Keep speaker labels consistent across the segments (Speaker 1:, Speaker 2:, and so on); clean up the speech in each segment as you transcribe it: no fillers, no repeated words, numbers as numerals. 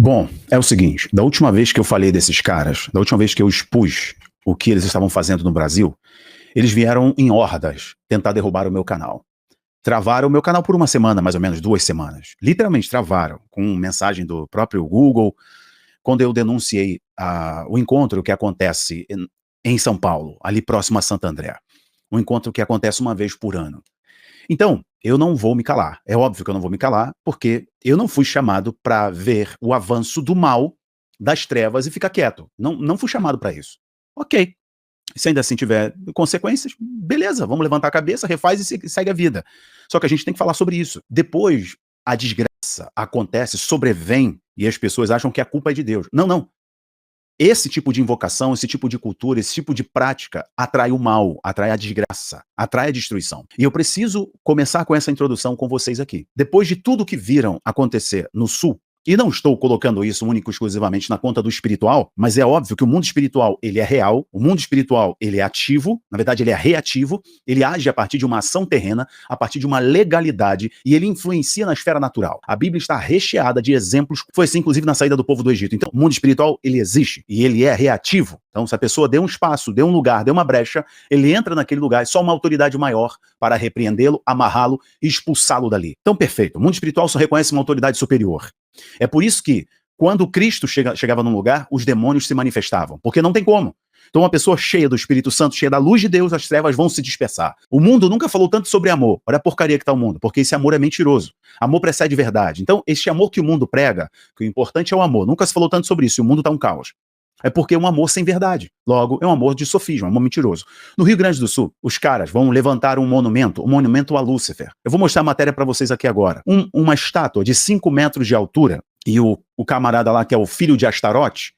Speaker 1: Bom, é o seguinte, da última vez que eu falei desses caras, da última vez que eu expus o que eles estavam fazendo no Brasil, eles vieram em hordas tentar derrubar o meu canal. Travaram o meu canal por uma semana, mais ou menos 2 semanas. Literalmente travaram, com mensagem do próprio Google, quando eu denunciei o encontro que acontece em São Paulo, ali próximo a Santo André. Um encontro que acontece uma vez por ano. Então, eu não vou me calar. É óbvio que eu não vou me calar, porque eu não fui chamado para ver o avanço do mal, das trevas e ficar quieto. Não fui chamado para isso. Ok. Se ainda assim tiver consequências, beleza, vamos levantar a cabeça, refaz e segue a vida. Só que a gente tem que falar sobre isso. Depois, a desgraça acontece, sobrevém, e as pessoas acham que a culpa é de Deus. Não, não. Esse tipo de invocação, esse tipo de cultura, esse tipo de prática atrai o mal, atrai a desgraça, atrai a destruição. E eu preciso começar com essa introdução com vocês aqui. Depois de tudo que viram acontecer no Sul, e não estou colocando isso único e exclusivamente na conta do espiritual, mas é óbvio que o mundo espiritual, ele é real, o mundo espiritual, ele é ativo, na verdade ele é reativo, ele age a partir de uma ação terrena, a partir de uma legalidade, e ele influencia na esfera natural. A Bíblia está recheada de exemplos, foi assim inclusive na saída do povo do Egito. Então, o mundo espiritual, ele existe, e ele é reativo. Então, se a pessoa deu um espaço, deu um lugar, deu uma brecha, ele entra naquele lugar, é só uma autoridade maior para repreendê-lo, amarrá-lo e expulsá-lo dali. Então, perfeito. O mundo espiritual só reconhece uma autoridade superior. É por isso que, quando Cristo chegava num lugar, os demônios se manifestavam, porque não tem como. Então, uma pessoa cheia do Espírito Santo, cheia da luz de Deus, as trevas vão se dispersar. O mundo nunca falou tanto sobre amor. Olha a porcaria que está o mundo, porque esse amor é mentiroso. Amor precede verdade. Então, este amor que o mundo prega, que o importante é o amor, nunca se falou tanto sobre isso, e o mundo está um caos. É porque é um amor sem verdade. Logo, é um amor de sofisma, um amor mentiroso. No Rio Grande do Sul, os caras vão levantar um monumento a Lúcifer. Eu vou mostrar a matéria para vocês aqui agora. Uma estátua de 5 metros de altura, e o camarada lá, que é o filho de Astarote,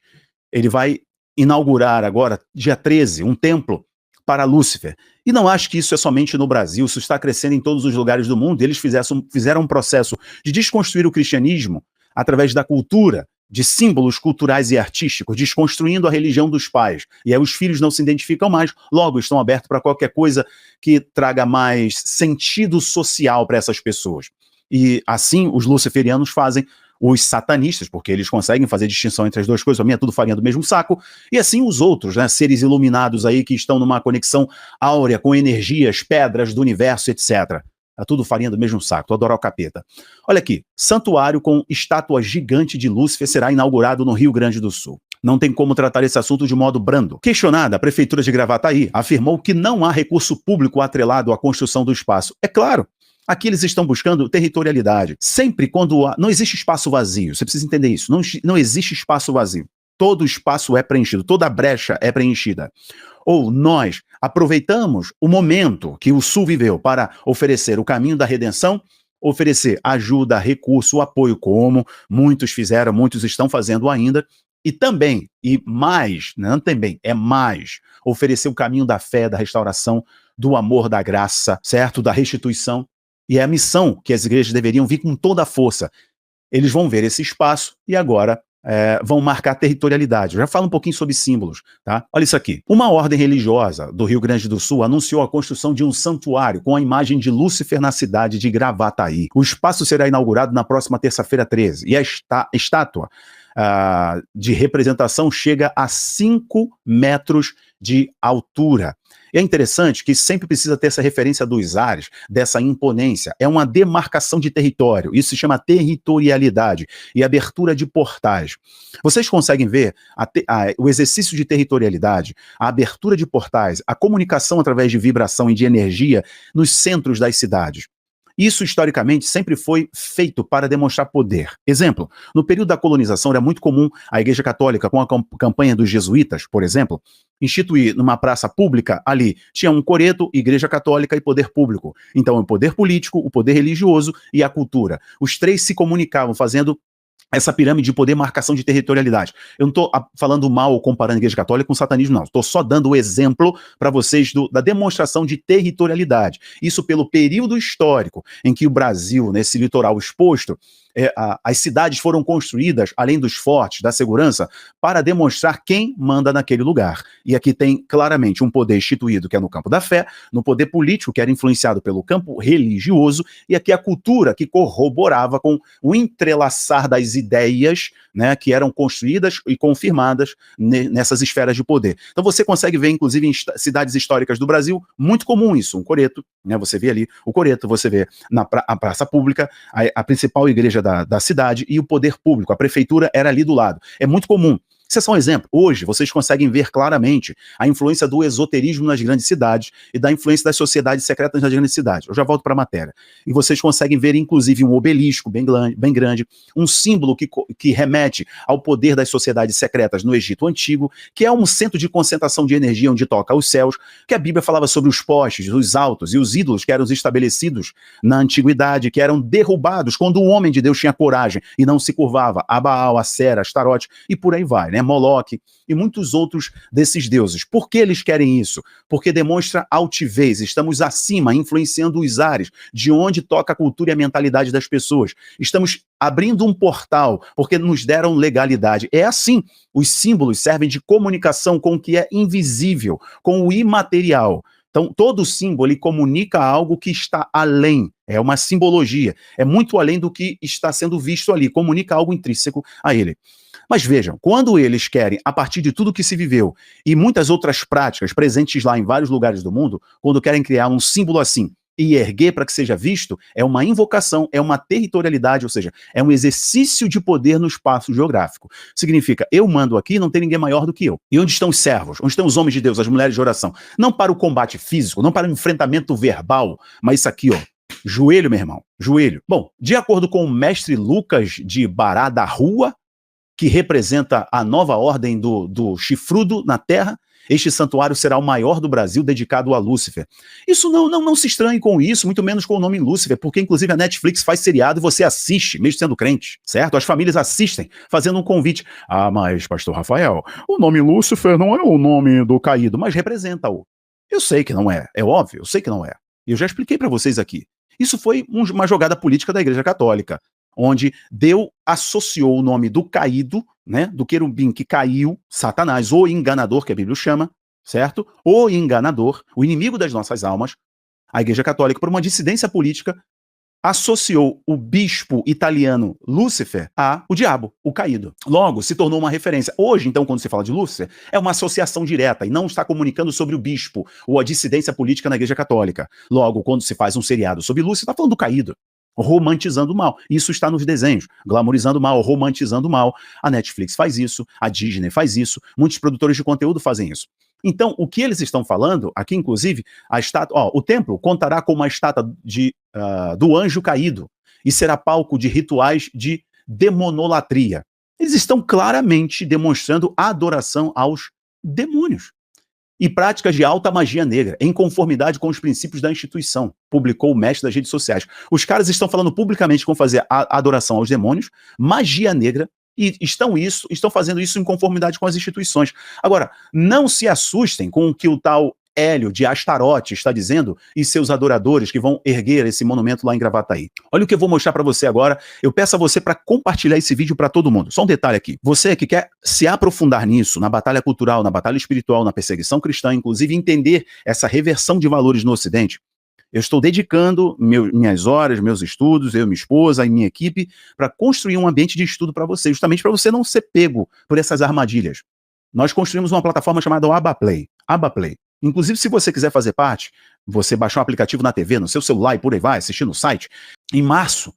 Speaker 1: ele vai inaugurar agora, dia 13, um templo para Lúcifer. E não acho que isso é somente no Brasil, isso está crescendo em todos os lugares do mundo. Eles fizeram um processo de desconstruir o cristianismo através da cultura, de símbolos culturais e artísticos, desconstruindo a religião dos pais. E aí os filhos não se identificam mais, logo estão abertos para qualquer coisa que traga mais sentido social para essas pessoas. E assim os luciferianos fazem, os satanistas, porque eles conseguem fazer distinção entre as duas coisas, a minha é tudo farinha do mesmo saco, e assim os outros, né, seres iluminados aí que estão numa conexão áurea com energias, pedras do universo, etc. É tudo farinha do mesmo saco, tô adorando o capeta. Olha aqui, santuário com estátua gigante de Lúcifer será inaugurado no Rio Grande do Sul. Não tem como tratar esse assunto de modo brando. Questionada, a Prefeitura de Gravataí afirmou que não há recurso público atrelado à construção do espaço. É claro, aqui eles estão buscando territorialidade. Sempre quando não existe espaço vazio, você precisa entender isso, não existe espaço vazio. Todo espaço é preenchido, toda brecha é preenchida. Ou nós aproveitamos o momento que o Sul viveu para oferecer o caminho da redenção, oferecer ajuda, recurso, apoio, como muitos fizeram, muitos estão fazendo ainda, e também, e mais, não também, é mais, oferecer o caminho da fé, da restauração, do amor, da graça, certo? Da restituição. E é a missão que as igrejas deveriam vir com toda a força. Eles vão ver esse espaço e agora vão marcar territorialidade. Eu já falo um pouquinho sobre símbolos, tá? Olha isso aqui. Uma ordem religiosa do Rio Grande do Sul anunciou a construção de um santuário com a imagem de Lúcifer na cidade de Gravataí. O espaço será inaugurado na próxima terça-feira 13 e a estátua de representação chega a 5 metros de altura. E é interessante que sempre precisa ter essa referência dos ares, dessa imponência. É uma demarcação de território. Isso se chama territorialidade e abertura de portais. Vocês conseguem ver o exercício de territorialidade, a abertura de portais, a comunicação através de vibração e de energia nos centros das cidades. Isso, historicamente, sempre foi feito para demonstrar poder. Exemplo, no período da colonização era muito comum a Igreja Católica, com a campanha dos jesuítas, por exemplo, instituir numa praça pública, ali tinha um coreto, Igreja Católica e poder público. Então, o poder político, o poder religioso e a cultura. Os três se comunicavam, fazendo essa pirâmide de poder, marcação de territorialidade. Eu não estou falando mal ou comparando a Igreja Católica com o satanismo, não. Estou só dando o exemplo para vocês da demonstração de territorialidade. Isso pelo período histórico em que o Brasil, nesse litoral exposto, as cidades foram construídas, além dos fortes, da segurança, para demonstrar quem manda naquele lugar. E aqui tem claramente um poder instituído, que é no campo da fé, no poder político, que era influenciado pelo campo religioso, e aqui a cultura, que corroborava com o entrelaçar das ideias, né, que eram construídas e confirmadas nessas esferas de poder. Então você consegue ver, inclusive, em cidades históricas do Brasil, muito comum isso, um coreto, né, você vê ali o coreto, você vê a praça pública, a principal igreja da cidade e o poder público, a prefeitura era ali do lado. É muito comum. Isso é só um exemplo. Hoje, vocês conseguem ver claramente a influência do esoterismo nas grandes cidades e da influência das sociedades secretas nas grandes cidades. Eu já volto para a matéria. E vocês conseguem ver, inclusive, um obelisco bem grande, um símbolo que remete ao poder das sociedades secretas no Egito Antigo, que é um centro de concentração de energia onde toca os céus, que a Bíblia falava sobre os postes, os altos e os ídolos que eram estabelecidos na antiguidade, que eram derrubados quando o homem de Deus tinha coragem e não se curvava a Baal, a Sera, a Astarote e por aí vai, né? Moloque e muitos outros desses deuses. Por que eles querem isso? Porque demonstra altivez, estamos acima, influenciando os ares, de onde toca a cultura e a mentalidade das pessoas. Estamos abrindo um portal, porque nos deram legalidade. É assim, os símbolos servem de comunicação com o que é invisível, com o imaterial. Então, todo símbolo ele comunica algo que está além, é uma simbologia, é muito além do que está sendo visto ali, comunica algo intrínseco a ele. Mas vejam, quando eles querem, a partir de tudo que se viveu e muitas outras práticas presentes lá em vários lugares do mundo, quando querem criar um símbolo assim e erguer para que seja visto, é uma invocação, é uma territorialidade, ou seja, é um exercício de poder no espaço geográfico. Significa, eu mando aqui, não tem ninguém maior do que eu. E onde estão os servos? Onde estão os homens de Deus, as mulheres de oração? Não para o combate físico, não para o enfrentamento verbal, mas isso aqui, ó. Joelho, meu irmão, joelho. Bom, de acordo com o mestre Lucas de Bará da Rua, que representa a nova ordem do chifrudo na terra, este santuário será o maior do Brasil dedicado a Lúcifer. Isso não se estranhe com isso, muito menos com o nome Lúcifer, porque inclusive a Netflix faz seriado e você assiste, mesmo sendo crente, certo? As famílias assistem, fazendo um convite. Ah, mas pastor Rafael, o nome Lúcifer não é o nome do caído, mas representa-o. Eu sei que não é, é óbvio, eu sei que não é. E eu já expliquei para vocês aqui. Isso foi uma jogada política da Igreja Católica, onde Deus associou o nome do caído, né, do querubim que caiu, Satanás, o enganador, que a Bíblia chama, certo? O enganador, o inimigo das nossas almas, a Igreja Católica, por uma dissidência política, associou o bispo italiano Lúcifer ao diabo, o caído. Logo, se tornou uma referência. Hoje, então, quando se fala de Lúcifer, é uma associação direta e não está comunicando sobre o bispo ou a dissidência política na Igreja Católica. Logo, quando se faz um seriado sobre Lúcifer, está falando do caído, romantizando o mal. Isso está nos desenhos, glamorizando o mal, romantizando o mal. A Netflix faz isso, a Disney faz isso, muitos produtores de conteúdo fazem isso. Então, o que eles estão falando, aqui inclusive, a estátua, o templo contará com uma estátua do anjo caído e será palco de rituais de demonolatria. Eles estão claramente demonstrando a adoração aos demônios e práticas de alta magia negra, em conformidade com os princípios da instituição, publicou o mestre das redes sociais. Os caras estão falando publicamente como fazer a adoração aos demônios, magia negra, e estão fazendo isso em conformidade com as instituições. Agora, não se assustem com o que o tal Hélio de Astarote está dizendo e seus adoradores que vão erguer esse monumento lá em Gravataí. Olha o que eu vou mostrar para você agora. Eu peço a você para compartilhar esse vídeo para todo mundo. Só um detalhe aqui. Você que quer se aprofundar nisso, na batalha cultural, na batalha espiritual, na perseguição cristã, inclusive entender essa reversão de valores no Ocidente, eu estou dedicando minhas horas, meus estudos, eu, minha esposa e minha equipe, para construir um ambiente de estudo para você, justamente para você não ser pego por essas armadilhas. Nós construímos uma plataforma chamada Abaplay. Abaplay. Inclusive, se você quiser fazer parte, você baixar um aplicativo na TV, no seu celular e por aí vai, assistir no site. Em março,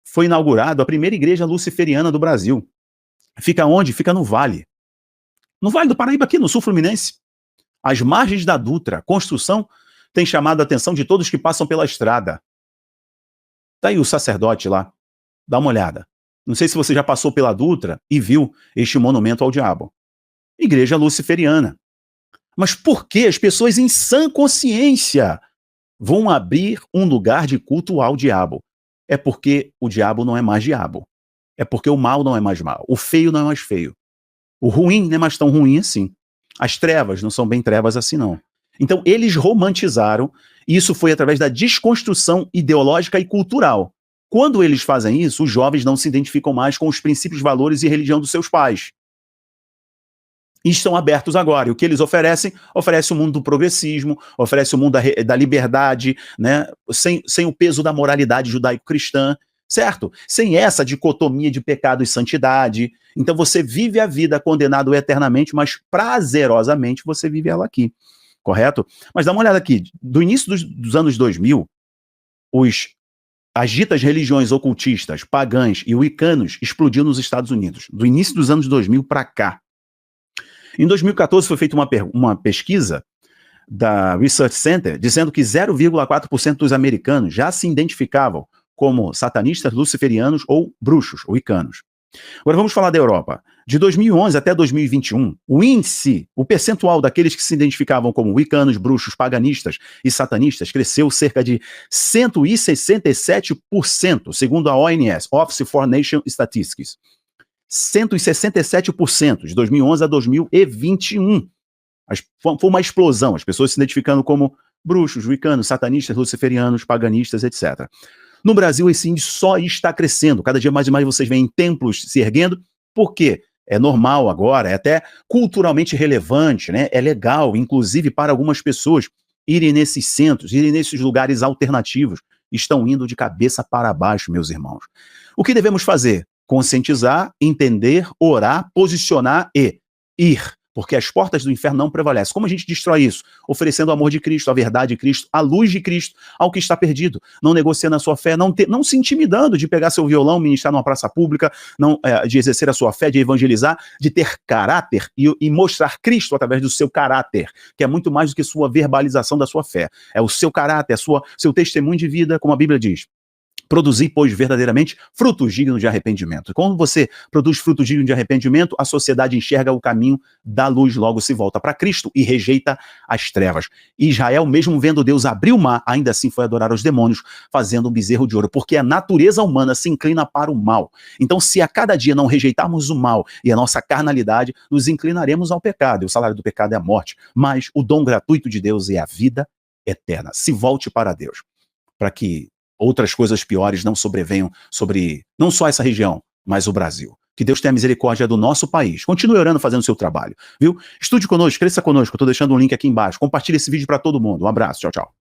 Speaker 1: foi inaugurado a primeira igreja luciferiana do Brasil. Fica onde? Fica no Vale. No Vale do Paraíba, aqui no Sul Fluminense. Às margens da Dutra. A construção tem chamado a atenção de todos que passam pela estrada. Tá aí o sacerdote lá. Dá uma olhada. Não sei se você já passou pela Dutra e viu este monumento ao diabo. Igreja luciferiana. Mas por que as pessoas em sã consciência vão abrir um lugar de culto ao diabo? É porque o diabo não é mais diabo. É porque o mal não é mais mal. O feio não é mais feio. O ruim não é mais tão ruim assim. As trevas não são bem trevas assim, não. Então, eles romantizaram, e isso foi através da desconstrução ideológica e cultural. Quando eles fazem isso, os jovens não se identificam mais com os princípios, valores e religião dos seus pais. E estão abertos agora. E o que eles oferecem? Oferece o mundo do progressismo, oferece o mundo da liberdade, né? Sem o peso da moralidade judaico-cristã. certo? Sem essa dicotomia de pecado e santidade. Então você vive a vida condenado eternamente, mas prazerosamente você vive ela aqui, correto? Mas dá uma olhada aqui, do início dos anos 2000, as ditas religiões ocultistas, pagãs e wiccanos explodiu nos Estados Unidos, do início dos anos 2000 para cá. Em 2014 foi feita uma pesquisa da Research Center dizendo que 0,4% dos americanos já se identificavam como satanistas, luciferianos ou bruxos, ou wiccanos. Agora vamos falar da Europa. De 2011 até 2021, o índice, o percentual daqueles que se identificavam como wiccanos, bruxos, paganistas e satanistas cresceu cerca de 167%, segundo a ONS, Office for Nation Statistics. 167% de 2011 a 2021. Foi uma explosão, as pessoas se identificando como bruxos, wiccanos, satanistas, luciferianos, paganistas, etc. No Brasil, esse índice só está crescendo. Cada dia mais e mais vocês veem templos se erguendo. Por quê? É normal agora, é até culturalmente relevante, né? É legal, inclusive para algumas pessoas, irem nesses centros, irem nesses lugares alternativos. Estão indo de cabeça para baixo, meus irmãos. O que devemos fazer? Conscientizar, entender, orar, posicionar e ir. Porque as portas do inferno não prevalecem. Como a gente destrói isso? Oferecendo o amor de Cristo, a verdade de Cristo, a luz de Cristo ao que está perdido. Não negociando a sua fé, não se intimidando de pegar seu violão, ministrar numa praça pública, de exercer a sua fé, de evangelizar, de ter caráter e mostrar Cristo através do seu caráter, que é muito mais do que sua verbalização da sua fé. É o seu caráter, seu testemunho de vida, como a Bíblia diz. Produzir, pois, verdadeiramente frutos dignos de arrependimento. Quando você produz frutos dignos de arrependimento, a sociedade enxerga o caminho da luz, logo se volta para Cristo e rejeita as trevas. Israel, mesmo vendo Deus abrir o mar, ainda assim foi adorar os demônios, fazendo um bezerro de ouro, porque a natureza humana se inclina para o mal. Então, se a cada dia não rejeitarmos o mal e a nossa carnalidade, nos inclinaremos ao pecado, e o salário do pecado é a morte, mas o dom gratuito de Deus é a vida eterna. Se volte para Deus, para que outras coisas piores não sobrevenham sobre não só essa região, mas o Brasil. Que Deus tenha misericórdia do nosso país. Continue orando, fazendo o seu trabalho, viu? Estude conosco, cresça conosco. Eu estou deixando um link aqui embaixo. Compartilhe esse vídeo para todo mundo. Um abraço. Tchau, tchau.